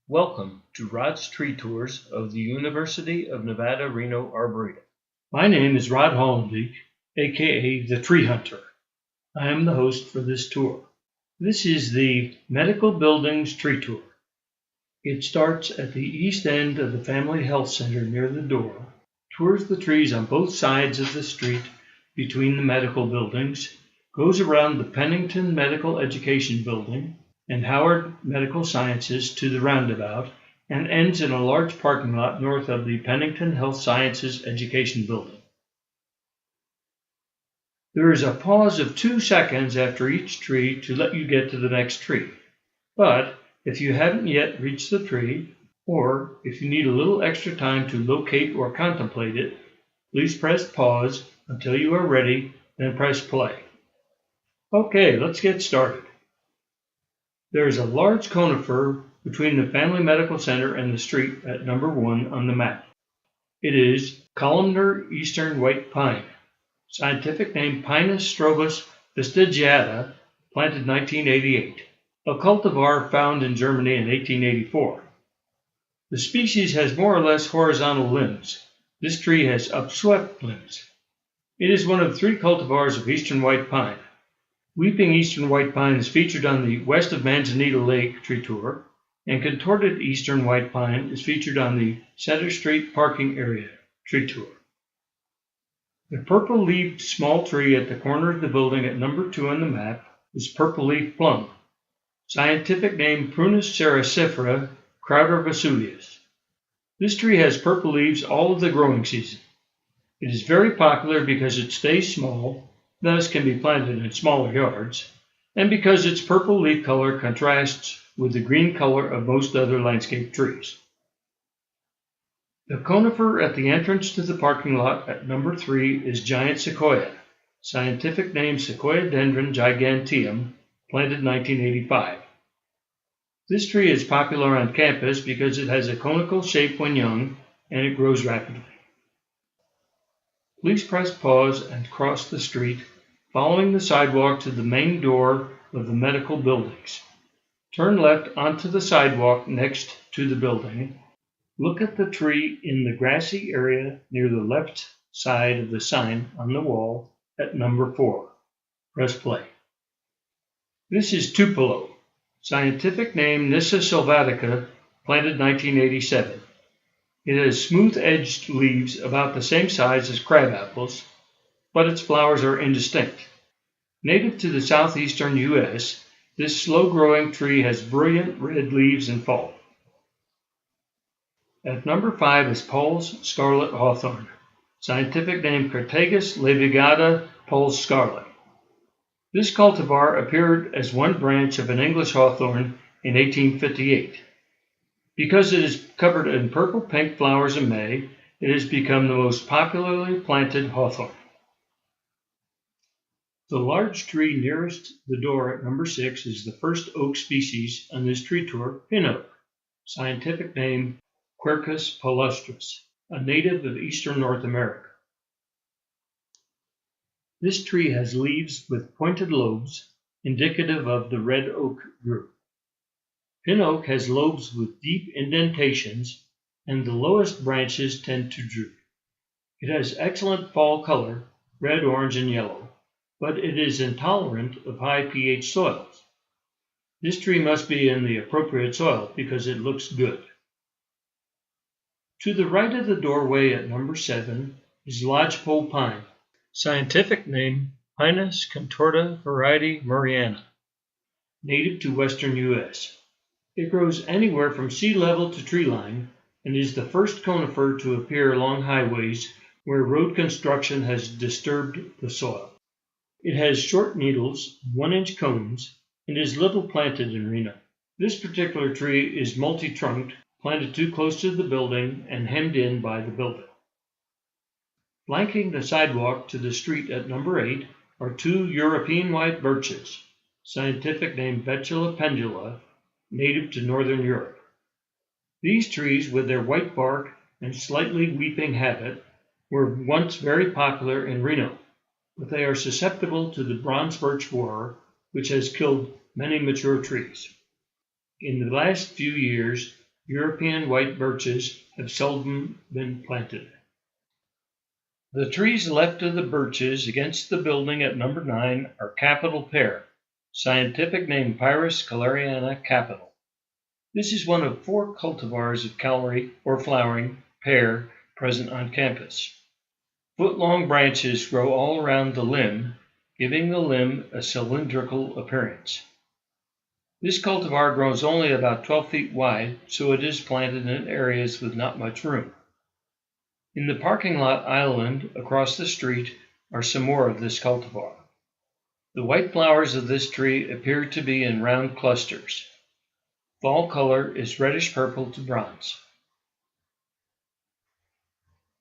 Welcome to Rod's Tree Tours of the University of Nevada, Reno Arboretum. My name is Rod Hollenbeek, aka the Tree Hunter. I am the host for this tour. This is the Medical Buildings Tree Tour. It starts at the east end of the Family Health Center near the door, tours the trees on both sides of the street between the medical buildings, goes around the Pennington Medical Education Building and Howard Medical Sciences to the roundabout, and ends in a large parking lot north of the Pennington Health Sciences Education Building. There is a pause of 2 seconds after each tree to let you get to the next tree. But if you haven't yet reached the tree, or if you need a little extra time to locate or contemplate it, please press pause until you are ready, then press play. Okay, let's get started. There is a large conifer between the Family Medical Center and the street at number 1 on the map. It is Columnar Eastern White Pine, scientific name Pinus strobus vestigiata, planted 1988, a cultivar found in Germany in 1884. The species has more or less horizontal limbs. This tree has upswept limbs. It is one of 3 cultivars of Eastern White Pine. Weeping Eastern White Pine is featured on the West of Manzanita Lake Tree Tour, and Contorted Eastern White Pine is featured on the Center Street Parking Area Tree Tour. The purple-leaved small tree at the corner of the building at number 2 on the map is Purple-leaf Plum, scientific name Prunus ceracifera crowder-vesuvius. This tree has purple leaves all of the growing season. It is very popular because it stays small, thus can be planted in smaller yards, and because its purple leaf color contrasts with the green color of most other landscape trees. The conifer at the entrance to the parking lot at number 3 is Giant Sequoia, scientific name Sequoiadendron giganteum, planted 1985. This tree is popular on campus because it has a conical shape when young and it grows rapidly. Please press pause and cross the street, following the sidewalk to the main door of the medical buildings. Turn left onto the sidewalk next to the building. Look at the tree in the grassy area near the left side of the sign on the wall at number 4. Press play. This is Tupelo, scientific name Nyssa sylvatica, planted 1987. It has smooth-edged leaves about the same size as crabapples, but its flowers are indistinct. Native to the southeastern U.S., this slow-growing tree has brilliant red leaves in fall. At number 5 is Paul's Scarlet Hawthorn, scientific name Crataegus levigata Paul's Scarlet. This cultivar appeared as one branch of an English hawthorn in 1858. Because it is covered in purple-pink flowers in May, it has become the most popularly planted hawthorn. The large tree nearest the door at number 6 is the first oak species on this tree tour, pin oak, scientific name Quercus Palustris, a native of eastern North America. This tree has leaves with pointed lobes, indicative of the red oak group. Pin oak has lobes with deep indentations, and the lowest branches tend to droop. It has excellent fall color, red, orange, and yellow, but it is intolerant of high pH soils. This tree must be in the appropriate soil because it looks good. To the right of the doorway at number 7 is Lodgepole Pine, scientific name Pinus contorta variety Murrayana, native to western U.S. It grows anywhere from sea level to tree line and is the first conifer to appear along highways where road construction has disturbed the soil. It has short needles, 1-inch cones, and is little planted in Reno. This particular tree is multi-trunked, planted too close to the building and hemmed in by the building. Flanking the sidewalk to the street at number 8 are 2 European white birches, scientific name Betula pendula, native to northern Europe. These trees, with their white bark and slightly weeping habit, were once very popular in Reno, but they are susceptible to the bronze birch borer, which has killed many mature trees. In the last few years, European white birches have seldom been planted. The trees left of the birches against the building at number 9 are Capital Pear, scientific name Pyrus caleriana capital. This is one of 4 cultivars of Callery or flowering pear present on campus. Foot-long branches grow all around the limb, giving the limb a cylindrical appearance. This cultivar grows only about 12 feet wide, so it is planted in areas with not much room. In the parking lot island across the street are some more of this cultivar. The white flowers of this tree appear to be in round clusters. Fall color is reddish purple to bronze.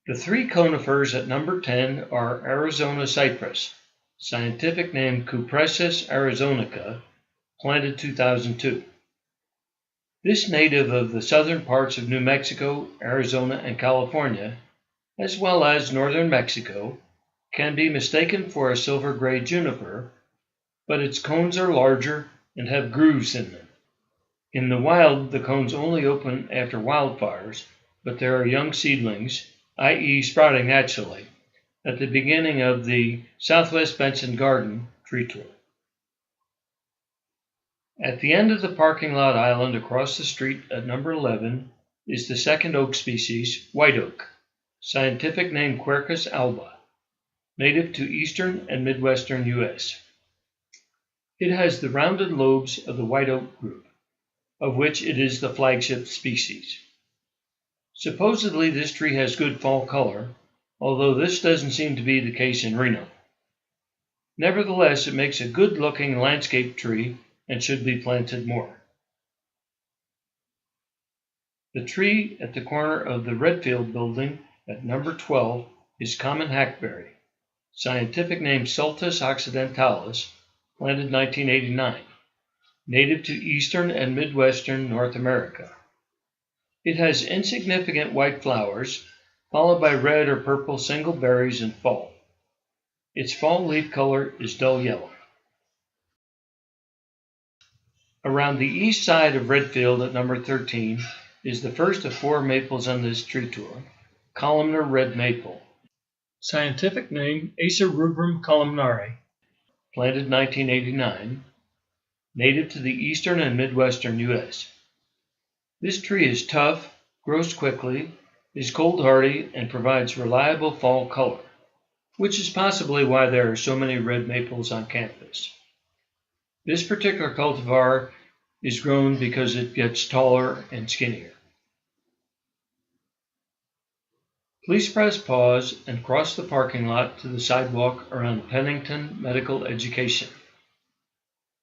The 3 conifers at number 10 are Arizona Cypress, scientific name Cupressus arizonica, planted 2002. This native of the southern parts of New Mexico, Arizona, and California, as well as northern Mexico, can be mistaken for a silver gray juniper, but its cones are larger and have grooves in them. In the wild, the cones only open after wildfires, but there are young seedlings, i.e. sprouting naturally, at the beginning of the Southwest Benson Garden tree tour. At the end of the parking lot island across the street at number 11 is the second oak species, white oak, scientific name Quercus alba, native to eastern and midwestern U.S. It has the rounded lobes of the white oak group, of which it is the flagship species. Supposedly this tree has good fall color, although this doesn't seem to be the case in Reno. Nevertheless, it makes a good-looking landscape tree and should be planted more. The tree at the corner of the Redfield building at number 12 is Common Hackberry, scientific name Sultus occidentalis, planted 1989, native to eastern and midwestern North America. It has insignificant white flowers, followed by red or purple single berries in fall. Its fall leaf color is dull yellow. Around the east side of Redfield at number 13 is the first of 4 maples on this tree tour, Columnar Red Maple. Scientific name Acer rubrum columnare, planted 1989, native to the eastern and midwestern U.S. This tree is tough, grows quickly, is cold hardy, and provides reliable fall color, which is possibly why there are so many red maples on campus. This particular cultivar is grown because it gets taller and skinnier. Please press pause and cross the parking lot to the sidewalk around Pennington Medical Education.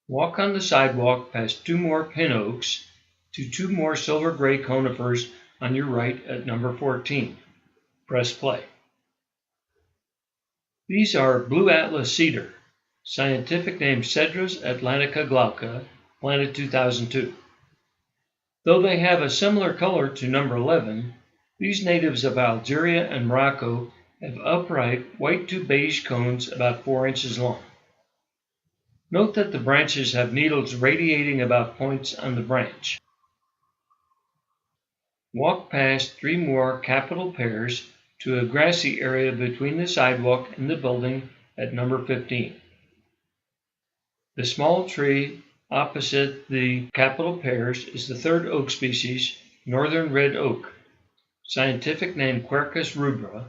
Walk on the sidewalk past 2 more pin oaks to 2 more silver gray conifers on your right at number 14. Press play. These are Blue Atlas Cedar, scientific name Cedrus atlantica glauca, planted 2002. Though they have a similar color to number 11, these natives of Algeria and Morocco have upright white to beige cones about 4 inches long. Note that the branches have needles radiating about points on the branch. Walk past 3 more capital pears to a grassy area between the sidewalk and the building at number 15. The small tree opposite the capital pears is the 3rd oak species, Northern Red Oak, scientific name Quercus rubra,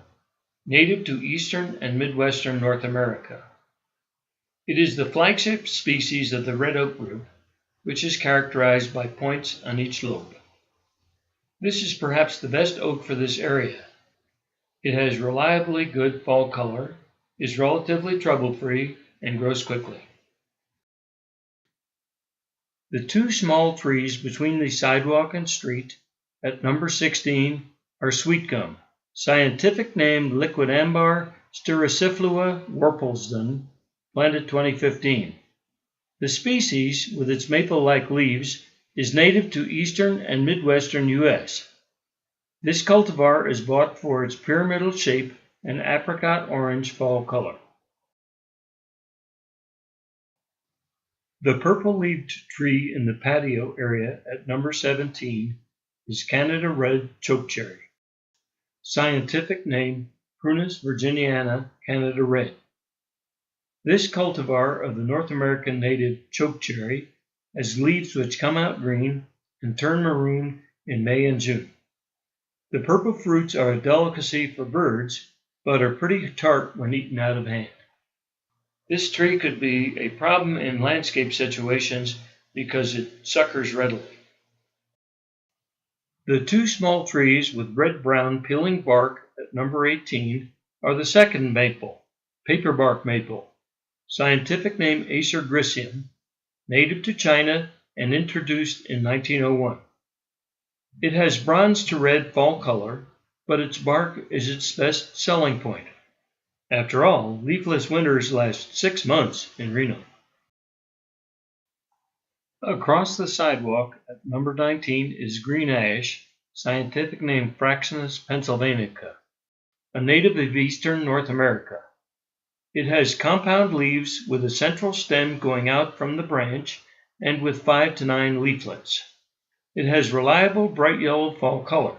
native to eastern and midwestern North America. It is the flagship species of the red oak group, which is characterized by points on each lobe. This is perhaps the best oak for this area. It has reliably good fall color, is relatively trouble-free, and grows quickly. The 2 small trees between the sidewalk and street at number 16 are Sweetgum, scientific name Liquidambar styraciflua Worplesdon, planted 2015. The species, with its maple-like leaves, is native to eastern and midwestern U.S. This cultivar is bought for its pyramidal shape and apricot orange fall color. The purple-leaved tree in the patio area at number 17 is Canada Red Chokecherry. Scientific name Prunus virginiana Canada Red. This cultivar of the North American native chokecherry has leaves which come out green and turn maroon in May and June. The purple fruits are a delicacy for birds, but are pretty tart when eaten out of hand. This tree could be a problem in landscape situations because it suckers readily. The two small trees with red-brown peeling bark at number 18 are the second maple, Paperbark Maple, scientific name Acer gricium, native to China and introduced in 1901. It has bronze to red fall color, but its bark is its best selling point. After all, leafless winters last 6 months in Reno. Across the sidewalk at number 19 is green ash, scientific name Fraxinus pennsylvanica, a native of eastern North America. It has compound leaves with a central stem going out from the branch and with 5 to 9 leaflets. It has reliable bright yellow fall color.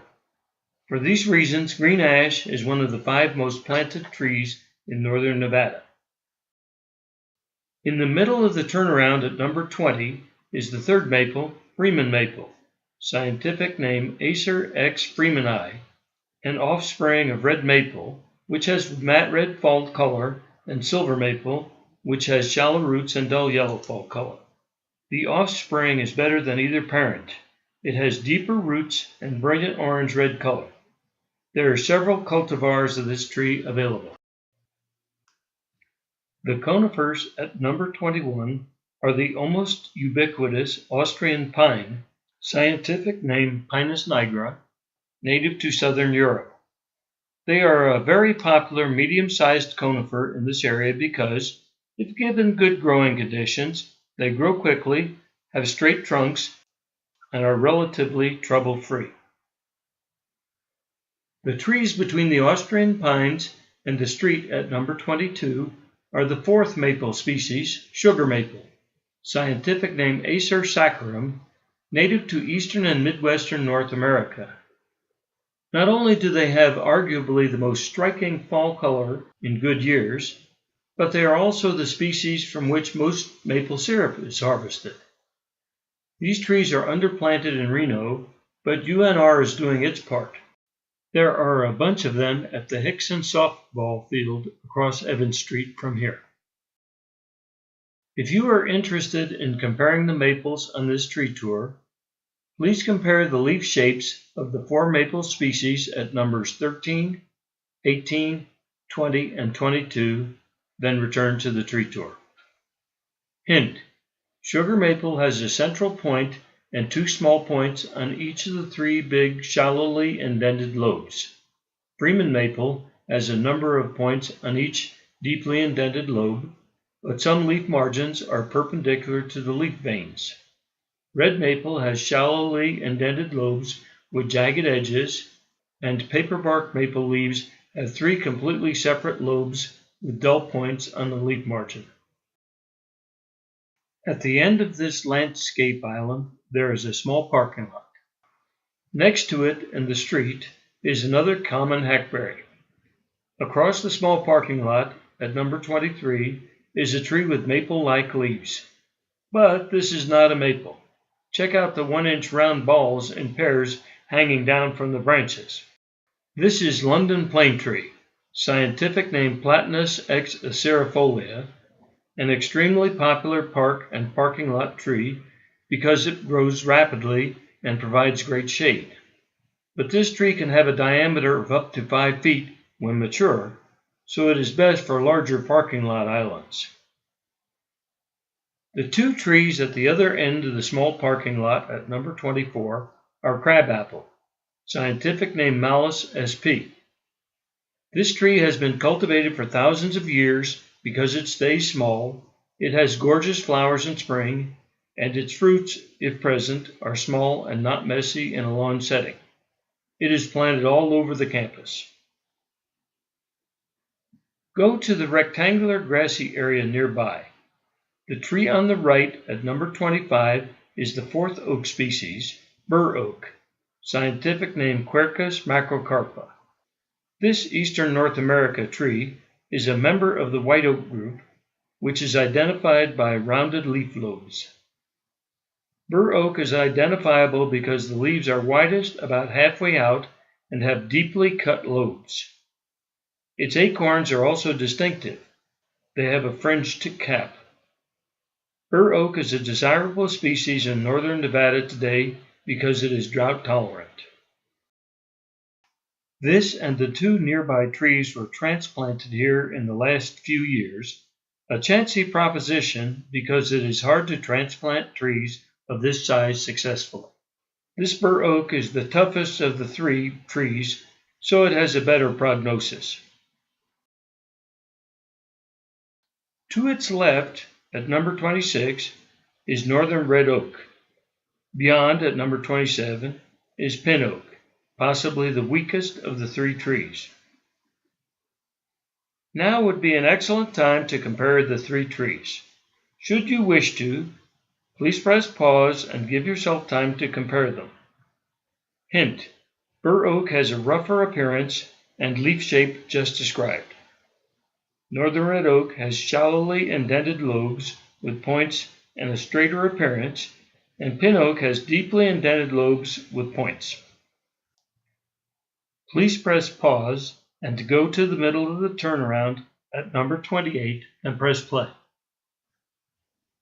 For these reasons, green ash is one of the 5 most planted trees in northern Nevada. In the middle of the turnaround at number 20 is the third maple, Freeman Maple, scientific name Acer x freemani, an offspring of red maple, which has matte red fall color, and silver maple, which has shallow roots and dull yellow fall color. The offspring is better than either parent. It has deeper roots and brilliant orange-red color. There are several cultivars of this tree available. The conifers at number 21 are the almost ubiquitous Austrian pine, scientific name Pinus nigra, native to southern Europe. They are a very popular medium-sized conifer in this area because, if given good growing conditions, they grow quickly, have straight trunks, and are relatively trouble-free. The trees between the Austrian pines and the street at number 22 are the fourth maple species, sugar maple, scientific name Acer saccharum, native to eastern and midwestern North America. Not only do they have arguably the most striking fall color in good years, but they are also the species from which most maple syrup is harvested. These trees are underplanted in Reno, but UNR is doing its part. There are a bunch of them at the Hickson softball field across Evans Street from here. If you are interested in comparing the maples on this tree tour, please compare the leaf shapes of the 4 maple species at numbers 13, 18, 20, and 22, then return to the tree tour. Hint: sugar maple has a central point and 2 small points on each of the 3 big, shallowly indented lobes. Freeman maple has a number of points on each deeply indented lobe, but some leaf margins are perpendicular to the leaf veins. Red maple has shallowly indented lobes with jagged edges, and paperbark maple leaves have 3 completely separate lobes with dull points on the leaf margin. At the end of this landscape island, there is a small parking lot. Next to it in the street is another common hackberry. Across the small parking lot at number 23 is a tree with maple-like leaves. But this is not a maple. Check out the 1-inch round balls in pairs hanging down from the branches. This is London Planetree, scientific name Platanus x acerifolia, an extremely popular park and parking lot tree because it grows rapidly and provides great shade. But this tree can have a diameter of up to 5 feet when mature, so it is best for larger parking lot islands. The 2 trees at the other end of the small parking lot at number 24 are crabapple, scientific name Malus sp. This tree has been cultivated for thousands of years because it stays small, it has gorgeous flowers in spring, and its fruits, if present, are small and not messy in a lawn setting. It is planted all over the campus. Go to the rectangular grassy area nearby. The tree on the right at number 25 is the 4th oak species, Bur Oak, scientific name Quercus Macrocarpa. This eastern North America tree is a member of the white oak group, which is identified by rounded leaf lobes. Bur Oak is identifiable because the leaves are widest about halfway out and have deeply cut lobes. Its acorns are also distinctive. They have a fringed cap. Bur Oak is a desirable species in northern Nevada today because it is drought tolerant. This and the two nearby trees were transplanted here in the last few years, a chancy proposition because it is hard to transplant trees of this size successfully. This Bur Oak is the toughest of the three trees, so it has a better prognosis. To its left, at number 26, is Northern Red Oak. Beyond, at number 27, is Pin Oak, possibly the weakest of the three trees. Now would be an excellent time to compare the three trees. Should you wish to, please press pause and give yourself time to compare them. Hint: Bur Oak has a rougher appearance and leaf shape just described. Northern Red Oak has shallowly indented lobes with points and a straighter appearance, and Pin Oak has deeply indented lobes with points. Please press pause and go to the middle of the turnaround at number 28 and press play.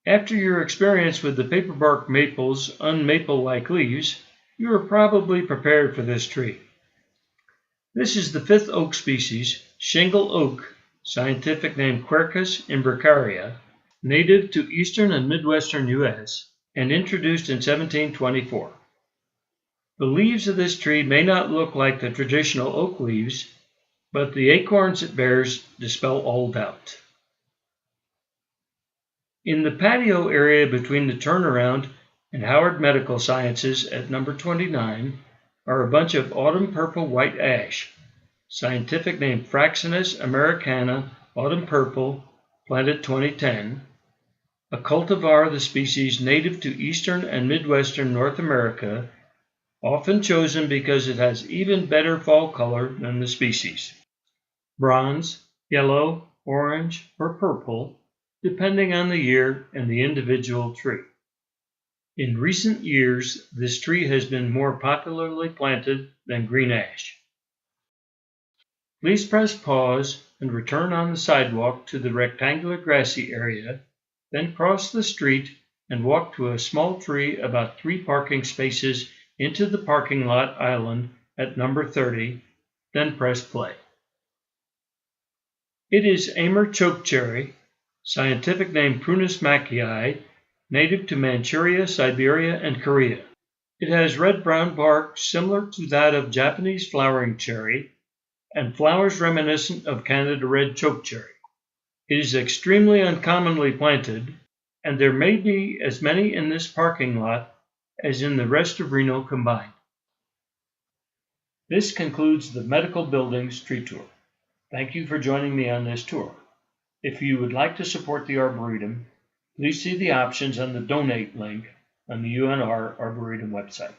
After your experience with the paperbark maple's unmaple-like leaves, you are probably prepared for this tree. This is the fifth oak species, Shingle Oak, scientific name Quercus imbricaria, native to eastern and midwestern U.S., and introduced in 1724. The leaves of this tree may not look like the traditional oak leaves, but the acorns it bears dispel all doubt. In the patio area between the turnaround and Howard Medical Sciences at number 29 are a bunch of autumn purple white ash, scientific name Fraxinus americana autumn purple, planted 2010, a cultivar of the species native to eastern and midwestern North America, often chosen because it has even better fall color than the species. Bronze, yellow, orange, or purple, depending on the year and the individual tree. In recent years, this tree has been more popularly planted than green ash. Please press pause and return on the sidewalk to the rectangular grassy area, then cross the street and walk to a small tree about 3 parking spaces into the parking lot island at number 30, then press play. It is Amur Chokecherry, scientific name Prunus mackii, native to Manchuria, Siberia, and Korea. It has red-brown bark similar to that of Japanese flowering cherry and flowers reminiscent of Canada Red Chokecherry. It is extremely uncommonly planted, and there may be as many in this parking lot as in the rest of Reno combined. This concludes the Medical Buildings Tree Tour. Thank you for joining me on this tour. If you would like to support the Arboretum, please see the options on the Donate link on the UNR Arboretum website.